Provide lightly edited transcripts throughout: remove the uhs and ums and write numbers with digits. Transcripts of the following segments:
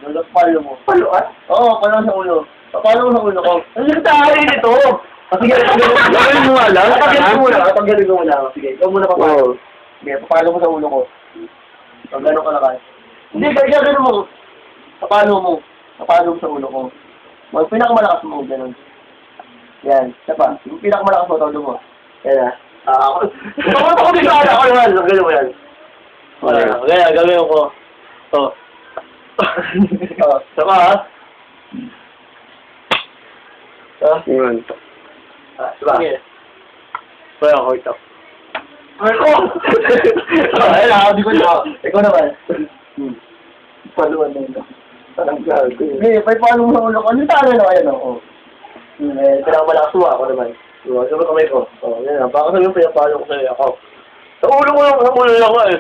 Tapos palo mo. Paluan? Oo, palo sa ulo. Papalo mo sa ulo ko. Ano yung tayo nito? Sige, Gawin mo nga lang. Paggaling mo lang. Paggaling mo lang. Sige, ikaw muna papalo. Sige, papalo mo sa ulo ko. Pag gano'n kalakas. Hindi, gano'n mo. Papalo mo. Papalo mo sa ulo ko. Mag pinakamalakas mo, gano'n. Yan, isa pa. Yung pinakamalakas mo, tawdo mo. Yan ako. Ako bigla ako naman. Gano'n mo yan. Wala, gagawin ko. Oh. Isa pa, ha? Yun. Diba? Wala ako ito. Ay ko! Ay na, hindi ko na. Ikaw naman. Paluan na ito. Parang gago. Hindi, paano mo sa ulo ko? Ano tayo na kayo, no? Kailangan malakas mo ako naman. Sabi kamay ko. Yan na. Baka sabi mo pinapalo ko sa'yo ako. Sa ulo ko lang, sa ulo lang ako eh.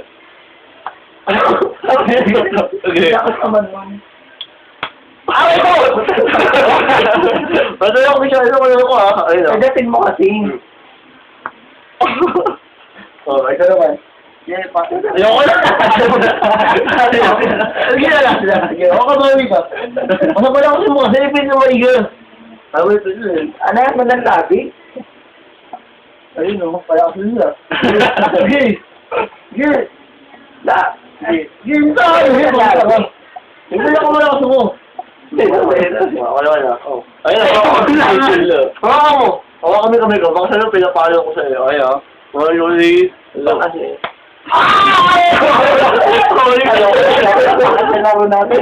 Okay. Lakas naman mo. Aray ko! Masaya ko siya. Ano ko ha? Agatin mo kasi. Ikaw naman. Yeah, ayoko na! Sige na lang sila. Sige, ako ka mawin ka. Masama lang ako sa mga silipin na maiga. Awit ko sila. Ano yung mandang labi? Ayun o, pala ako sila. Sige! Sige! Sige, saan? Hindi ako wala kasi mo. Wala. Ayun na, hawakan mo. Hawakan mo kami ko. Baka sa'yo pinapalo ko sa'yo. Ayun. Ulit. Ah! Ano? Ano natin?